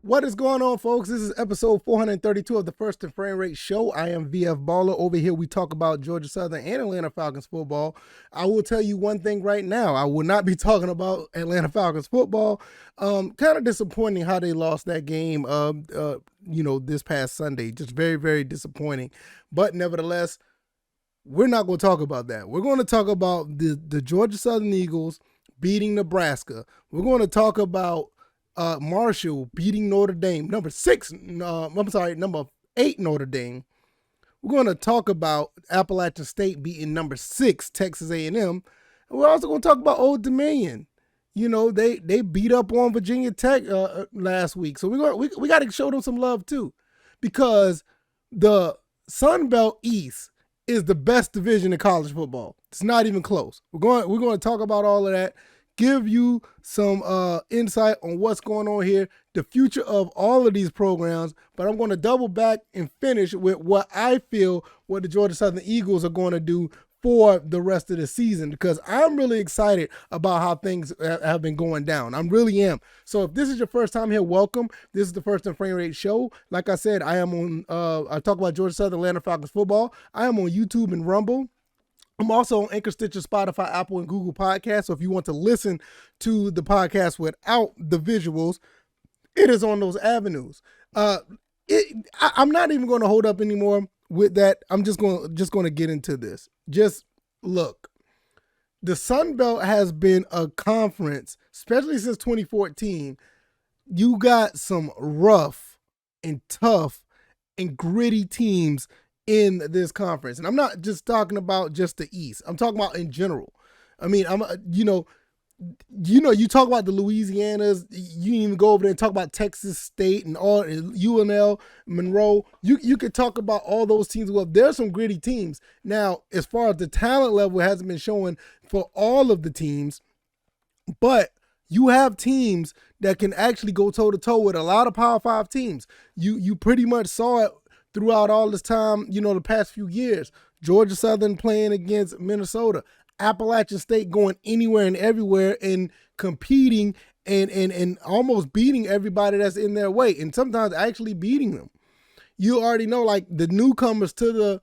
What is going on, folks? This is episode 432 of the First and Frame Rate Show. I am VF Baller. Over here, we talk about Georgia Southern and Atlanta Falcons football. I will tell you one thing right now. I will not be talking about Atlanta Falcons football. Kind of disappointing how they lost that game, this past Sunday. Just very, very disappointing. But nevertheless, we're not going to talk about that. We're going to talk about the Georgia Southern Eagles beating Nebraska. We're going to talk about Marshall beating Notre Dame, number 8 Notre Dame. We're going to talk about Appalachian State beating number 6 Texas A&M. And we're also going to talk about Old Dominion. You know, they beat up on Virginia Tech last week. So we got to show them some love too, because the Sunbelt East is the best division in college football. It's not even close. We're going to talk about all of that. Give you some insight on what's going on here, the future of all of these programs, but I'm going to double back and finish with what I feel what the Georgia Southern Eagles are going to do for the rest of the season, because I'm really excited about how things have been going down. I really am. So if this is your first time here, welcome. This is the First and Frame Rate Show. Like I said, I am on, I talk about Georgia Southern, Atlanta Falcons football. I am on YouTube and Rumble. I'm also on Anchor, Stitcher, Spotify, Apple, and Google Podcasts. So if you want to listen to the podcast without the visuals, it is on those avenues. I'm not even going to hold up anymore with that. I'm just going to get into this. Just look, the Sunbelt has been a conference, especially since 2014. You got some rough and tough and gritty teams in this conference. And I'm not just talking about just the East. I'm talking about in general. I mean, you talk about the Louisianas, you even go over there and talk about Texas State and all, UNL, Monroe. You could talk about all those teams. Well, there's some gritty teams. Now, as far as the talent level, it hasn't been showing for all of the teams, but you have teams that can actually go toe-to-toe with a lot of Power 5 teams. You pretty much saw it throughout all this time, the past few years. Georgia Southern playing against Minnesota, Appalachian State going anywhere and everywhere and competing and almost beating everybody that's in their way, and sometimes actually beating them. You already know, like the newcomers to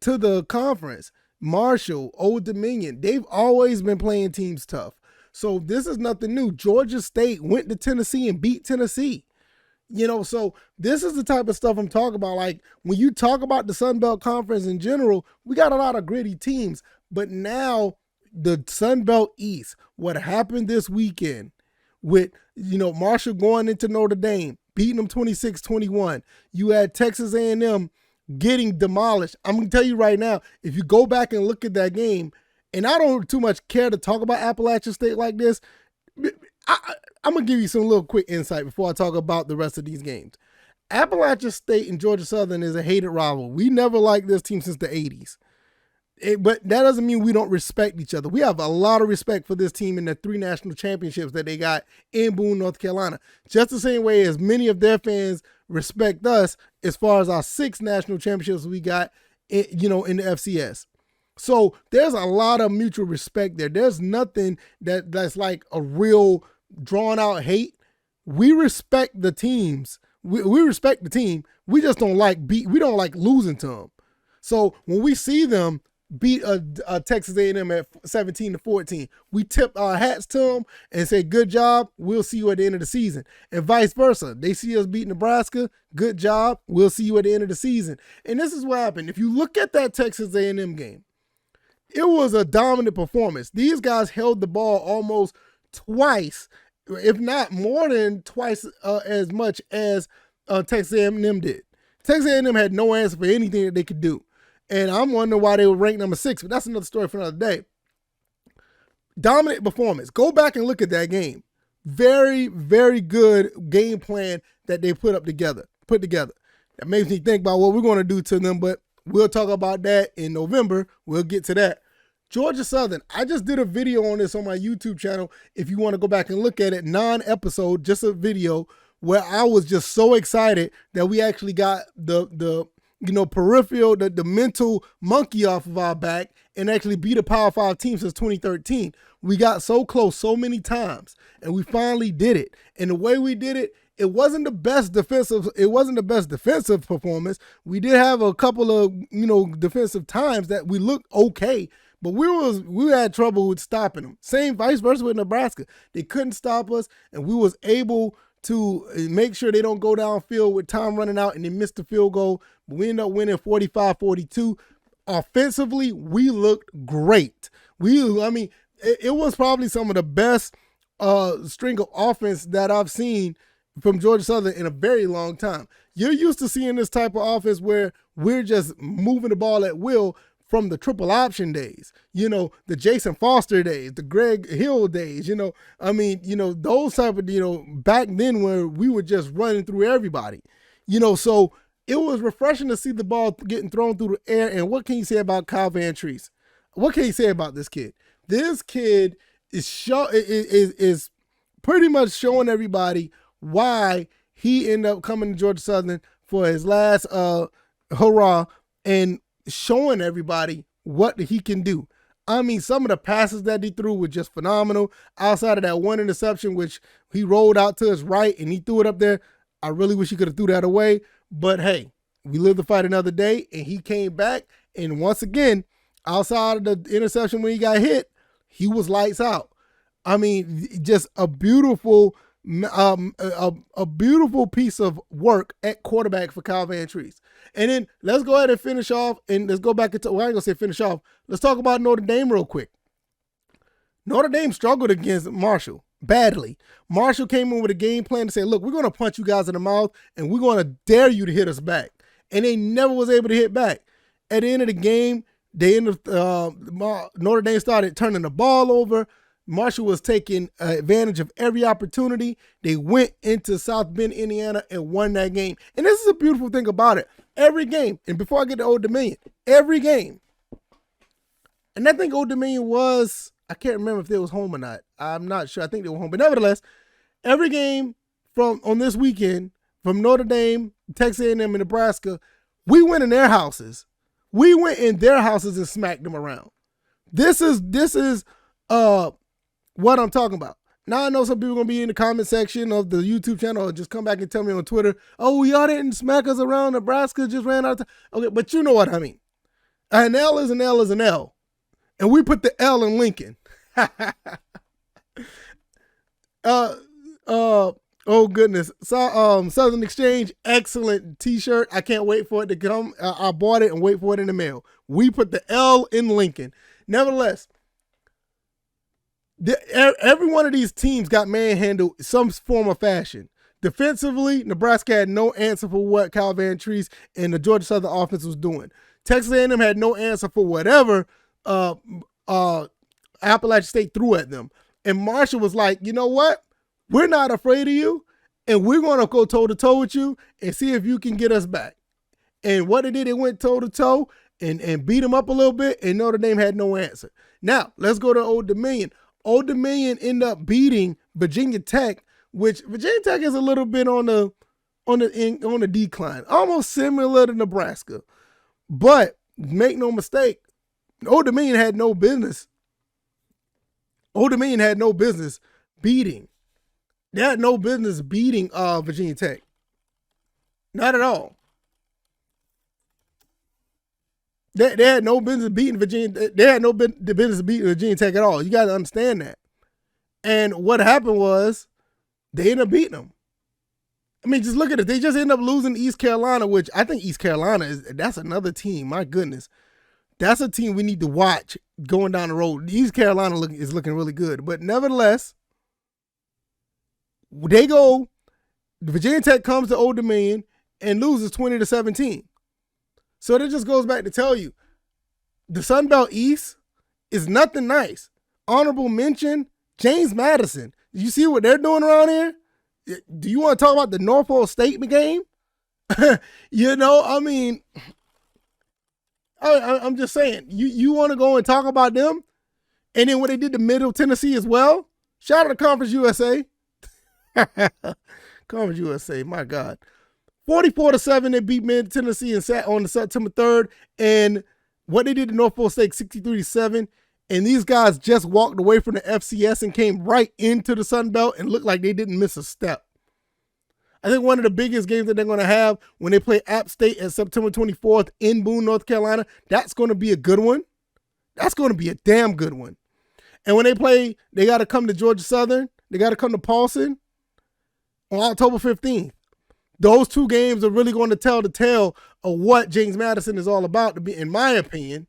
the conference, Marshall, Old Dominion, they've always been playing teams tough. So this is nothing new. Georgia State went to Tennessee and beat Tennessee. So this is the type of stuff I'm talking about. Like when you talk about the Sun Belt Conference in general, we got a lot of gritty teams. But now the Sun Belt East, what happened this weekend with, Marshall going into Notre Dame, beating them 26-21. You had Texas A&M getting demolished. I'm going to tell you right now, if you go back and look at that game, and I don't too much care to talk about Appalachian State like this, I'm going to give you some little quick insight before I talk about the rest of these games. Appalachian State and Georgia Southern is a hated rival. We never liked this team since the 80s. But that doesn't mean we don't respect each other. We have a lot of respect for this team and the 3 national championships that they got in Boone, North Carolina. Just the same way as many of their fans respect us as far as our 6 national championships we got, in the FCS. So there's a lot of mutual respect there. There's nothing that's like a real drawn out hate. We respect the teams. We respect the team. We just don't like losing to them. So when we see them beat a Texas A&M at 17-14, we tip our hats to them and say, good job, we'll see you at the end of the season. And vice versa. They see us beat Nebraska, good job, we'll see you at the end of the season. And this is what happened. If you look at that Texas A&M game, it was a dominant performance. These guys held the ball almost twice, if not more than twice as much as Texas A&M did. Texas A&M had no answer for anything that they could do. And I'm wondering why they were ranked number 6, but that's another story for another day. Dominant performance. Go back and look at that game. Very, very good game plan that they put together. That makes me think about what we're going to do to them, but we'll talk about that in November. We'll get to that. Georgia Southern, I just did a video on this on my YouTube channel. If you want to go back and look at it, non-episode, just a video where I was just so excited that we actually got the peripheral, the mental monkey off of our back and actually beat a Power 5 team since 2013. We got so close so many times, and we finally did it. And the way we did it, It wasn't the best defensive. It wasn't the best defensive performance. We did have a couple of defensive times that we looked okay, but we had trouble with stopping them. Same vice versa with Nebraska. They couldn't stop us, and we was able to make sure they don't go downfield with time running out and they missed the field goal. But we ended up winning 45-42. Offensively, we looked great. It was probably some of the best string of offense that I've seen from Georgia Southern in a very long time. You're used to seeing this type of offense where we're just moving the ball at will from the triple option days, the Jason Foster days, the Greg Hill days, those type of, back then where we were just running through everybody, so it was refreshing to see the ball getting thrown through the air. And what can you say about Kyle Van Treese? What can you say about this kid? This kid is pretty much showing everybody why he ended up coming to Georgia Southern for his last hurrah and showing everybody what he can do. Some of the passes that he threw were just phenomenal. Outside of that one interception, which he rolled out to his right and he threw it up there, I really wish he could have threw that away. But hey, we live to fight another day, and he came back. And once again, outside of the interception when he got hit, he was lights out. Just a beautiful piece of work at quarterback for Kyle Van Treese. And then let's go ahead and finish off, and let's go back into, well, I ain't gonna say finish off. Let's talk about Notre Dame real quick. Notre Dame struggled against Marshall badly. Marshall came in with a game plan to say, look, we're going to punch you guys in the mouth, and we're going to dare you to hit us back. And they never was able to hit back. At the end of the game, Notre Dame started turning the ball over. Marshall was taking advantage of every opportunity. They went into South Bend, Indiana, and won that game. And this is a beautiful thing about it. Every game, and before I get to Old Dominion, every game, and I think Old Dominion was, I can't remember if they was home or not. I'm not sure. I think they were home. But nevertheless, every game on this weekend from Notre Dame, Texas A&M, and Nebraska, we went in their houses. We went in their houses and smacked them around. This is what I'm talking about. Now I know some people are going to be in the comment section of the YouTube channel or just come back and tell me on Twitter, oh, y'all didn't smack us around. Nebraska just ran out of time. Okay, but you know what I mean. An L is an L is an L. And we put the L in Lincoln. Oh goodness. So, Southern Exchange, excellent t-shirt. I can't wait for it to come. I bought it and wait for it in the mail. We put the L in Lincoln. Nevertheless, every one of these teams got manhandled in some form or fashion. Defensively, Nebraska had no answer for what Kyle Van Treese and the Georgia Southern offense was doing. Texas A&M had no answer for whatever Appalachian State threw at them. And Marshall was like, you know what? We're not afraid of you, and we're going to go toe-to-toe with you and see if you can get us back. And what they did, they went toe-to-toe and beat them up a little bit, and Notre Dame had no answer. Now, let's go to Old Dominion. Old Dominion ended up beating Virginia Tech, which Virginia Tech is a little bit on the decline, almost similar to Nebraska. But make no mistake, Old Dominion had no business. Old Dominion had no business beating. They had no business beating Virginia Tech. Not at all. They had no business beating Virginia. They had no business beating Virginia Tech at all. You got to understand that. And what happened was they ended up beating them. Just look at it. They just ended up losing to East Carolina, which I think East Carolina that's another team. My goodness. That's a team we need to watch going down the road. East Carolina is looking really good. But nevertheless, Virginia Tech comes to Old Dominion and loses 20-17. So that just goes back to tell you, the Sunbelt East is nothing nice. Honorable mention, James Madison. You see what they're doing around here? Do you want to talk about the Norfolk State game? I'm just saying, you want to go and talk about them? And then what they did to Middle Tennessee as well? Shout out to Conference USA. Conference USA, my God. 44-7, they beat Middle Tennessee and sat on the September 3rd. And what they did to Norfolk State, 63-7. And these guys just walked away from the FCS and came right into the Sun Belt and looked like they didn't miss a step. I think one of the biggest games that they're going to have when they play App State at September 24th in Boone, North Carolina, that's going to be a good one. That's going to be a damn good one. And when they got to come to Georgia Southern. They got to come to Paulson on October 15th. Those two games are really going to tell the tale of what James Madison is all about, to be, in my opinion.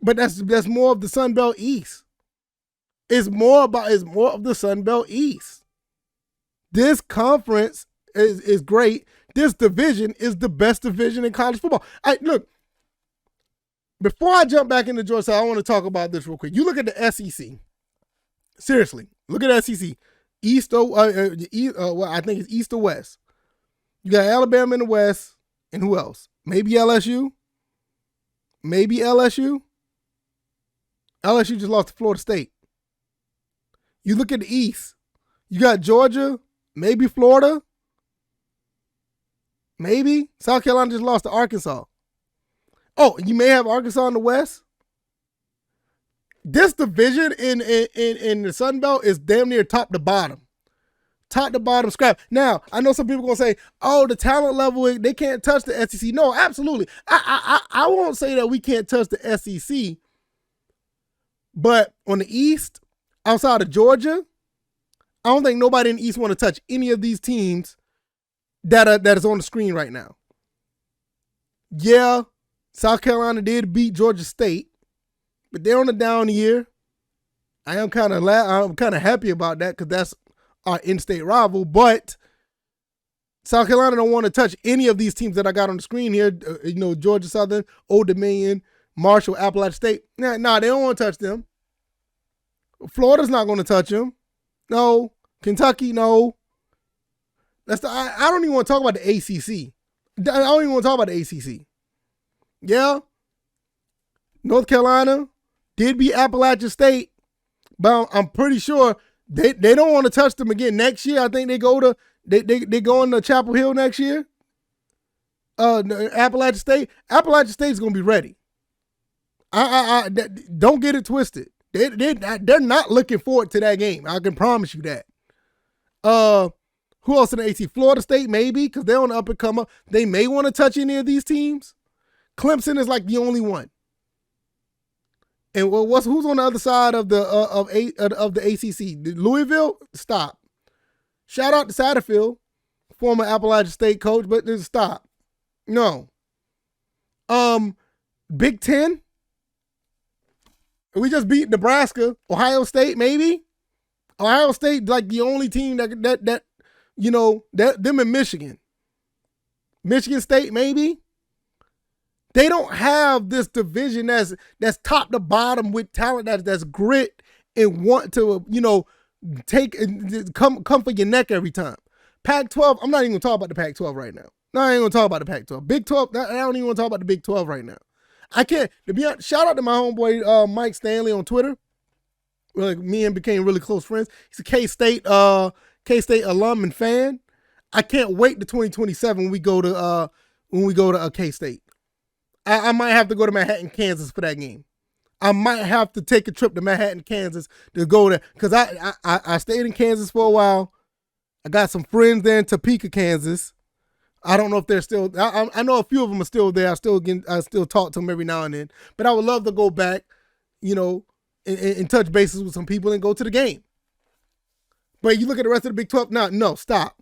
But that's more of the Sunbelt East. It's more of the Sunbelt East. This conference is great. This division is the best division in college football. Look, before I jump back into Georgia, I want to talk about this real quick. You look at the SEC. Seriously, look at SEC. East or I think it's East or West. You got Alabama in the West, and who else? Maybe LSU. LSU just lost to Florida State. You look at the East. You got Georgia, maybe Florida, maybe South Carolina just lost to Arkansas. Oh, you may have Arkansas in the West. This division in the Sun Belt is damn near top to bottom. Top to bottom scrap. Now, I know some people are going to say, oh, the talent level, they can't touch the SEC. No, absolutely. I won't say that we can't touch the SEC. But on the East, outside of Georgia, I don't think nobody in the East want to touch any of these teams that is on the screen right now. Yeah, South Carolina did beat Georgia State, but they're on a down year. I'm kind of happy about that because that's our in-state rival. But South Carolina don't want to touch any of these teams that I got on the screen here. Georgia Southern, Old Dominion, Marshall, Appalachian State. Nah, they don't want to touch them. Florida's not going to touch them. No. Kentucky, no. I don't even want to talk about the ACC. I don't even want to talk about the ACC. Yeah. North Carolina did beat Appalachian State, but I'm pretty sure they don't want to touch them again next year. I think they go into Chapel Hill next year. Appalachian State. Appalachian State's going to be ready. Don't get it twisted. They're not looking forward to that game. I can promise you that. Who else in the AC? Florida State, maybe, because they're on the up and come up. They may want to touch any of these teams. Clemson is like the only one. And who's on the other side of the ACC? Louisville? Stop. Shout out to Satterfield, former Appalachian State coach, but just stop. No. Big Ten? We just beat Nebraska. Ohio State, maybe. Ohio State like the only team that them in Michigan. Michigan State, maybe. They don't have this division that's top to bottom with talent that's grit and want to, come for your neck every time. Pac-12, I'm not even going to talk about the Pac-12 right now. No, I ain't going to talk about the Pac-12. Big 12, I don't even want to talk about the Big 12 right now. I can't. To be honest, shout out to my homeboy Mike Stanley on Twitter. Me and became really close friends. He's a K-State alum and fan. I can't wait to 2027 when we go to K-State. I might have to go to Manhattan, Kansas for that game. I might have to take a trip to Manhattan, Kansas to go there because I stayed in Kansas for a while. I got some friends there in Topeka, Kansas. I don't know if they're still. I know a few of them are still there. I still talk to them every now and then. But I would love to go back, and touch bases with some people and go to the game. But you look at the rest of the Big 12. No, stop.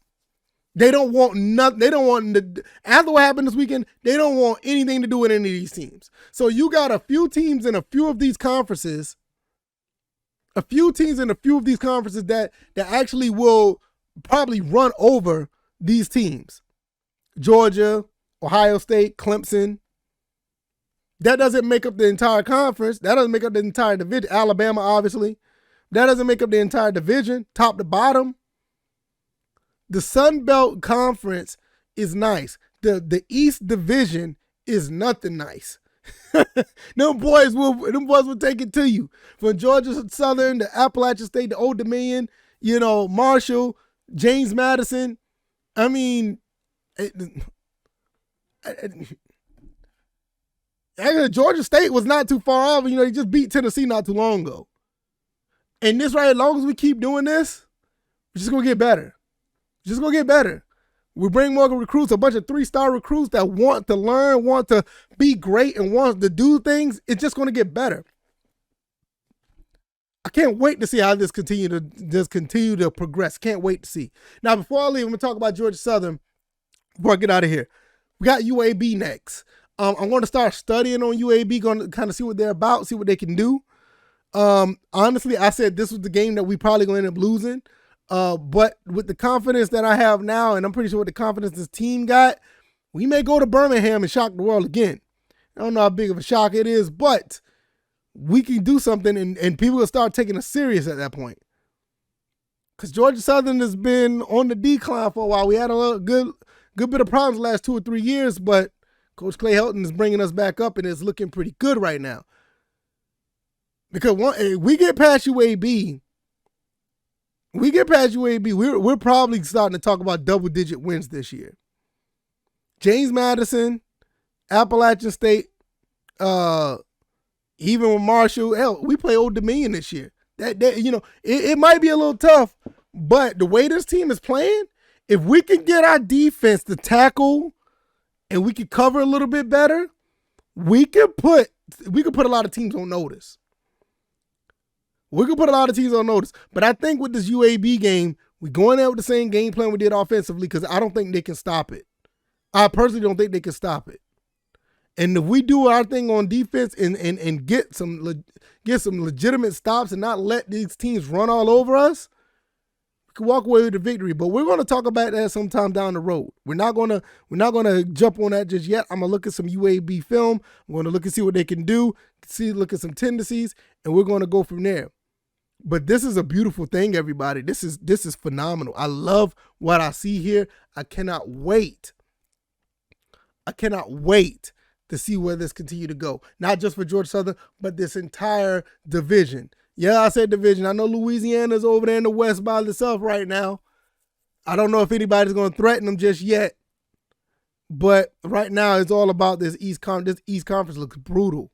They don't want nothing. They don't want after what happened this weekend. They don't want anything to do with any of these teams. So you got a few teams in a few of these conferences. That actually will probably run over these teams. Georgia, Ohio State, Clemson. That doesn't make up the entire conference. That doesn't make up the entire division. Alabama, obviously. That doesn't make up the entire division, top to bottom. The Sun Belt Conference is nice. The East Division is nothing nice. Them boys will take it to you. From Georgia Southern to Appalachian State to Old Dominion, Marshall, James Madison. I mean, actually, Georgia State was not too far off. They just beat Tennessee not too long ago. And this right, as long as we keep doing this, we're just going to get better. Just going to get better. We bring more recruits, a bunch of 3-star recruits that want to learn, want to be great, and want to do things. It's just going to get better. I can't wait to see how this continue to progress. Can't wait to see. Now, before I leave, I'm going to talk about Georgia Southern before I get out of here. We got UAB next. I'm going to start studying on UAB, going to kind of see what they're about, see what they can do. Honestly, I said this was the game that we probably going to end up losing. But with the confidence that I have now, and I'm pretty sure with the confidence this team got, we may go to Birmingham and shock the world again. I don't know how big of a shock it is, but we can do something, and people will start taking us serious at that point. Because Georgia Southern has been on the decline for a while. We had a good bit of problems the last 2 or 3 years, but Coach Clay Helton is bringing us back up, and it's looking pretty good right now. Because if we get past UAB, we're probably starting to talk about double-digit wins this year. James Madison, Appalachian State, even with Marshall, hell, we play Old Dominion this year. It might be a little tough, but the way this team is playing, if we can get our defense to tackle and we can cover a little bit better, we could put a lot of teams on notice. But I think with this UAB game, we're going there with the same game plan we did offensively because I don't think they can stop it. I personally don't think they can stop it. And if we do our thing on defense and get some legitimate stops and not let these teams run all over us, we can walk away with the victory. But we're going to talk about that sometime down the road. We're not gonna jump on that just yet. I'm gonna look at some UAB film. I'm going to look and see what they can do. Look at some tendencies, and we're going to go from there. But this is a beautiful thing, everybody. This is phenomenal. I love what I see here. I cannot wait to see where this continue to go. Not just for Georgia Southern, but this entire division. Yeah, I said division. I know Louisiana's over there in the West by itself right now. I don't know if anybody's going to threaten them just yet. But right now, it's all about this East Conference. This East Conference looks brutal.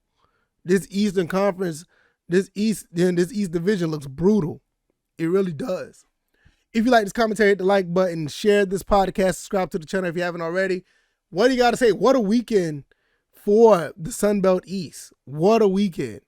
This Eastern Conference, this East Division looks brutal. It really does. If you like this commentary, hit the like button, share this podcast, subscribe to the channel if you haven't already. What do you got to say? What a weekend for the Sunbelt East. What a weekend.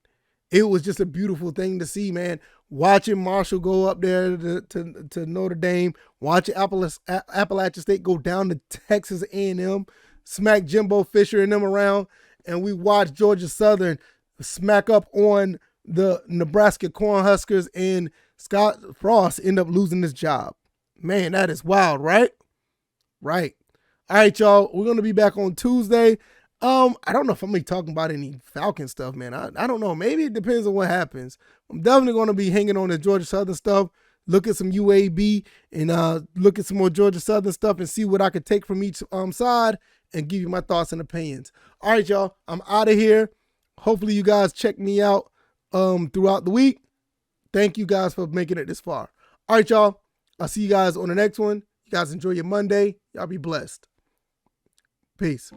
It was just a beautiful thing to see, man. Watching Marshall go up there to Notre Dame, watching Appalachian State go down to Texas A&M, smack Jimbo Fisher and them around, and we watched Georgia Southern smack up on the Nebraska Cornhuskers, and Scott Frost end up losing his job. Man, that is wild, right? Right. All right, y'all. We're going to be back on Tuesday. I don't know if I'm going to be talking about any Falcon stuff, man. I don't know. Maybe it depends on what happens. I'm definitely going to be hanging on the Georgia Southern stuff, look at some UAB, and look at some more Georgia Southern stuff and see what I could take from each side and give you my thoughts and opinions. All right, y'all. I'm out of here. Hopefully you guys check me out throughout the week. Thank you guys for making it this far. All right, y'all. I'll see you guys on the next one. You guys enjoy your Monday. Y'all be blessed. Peace.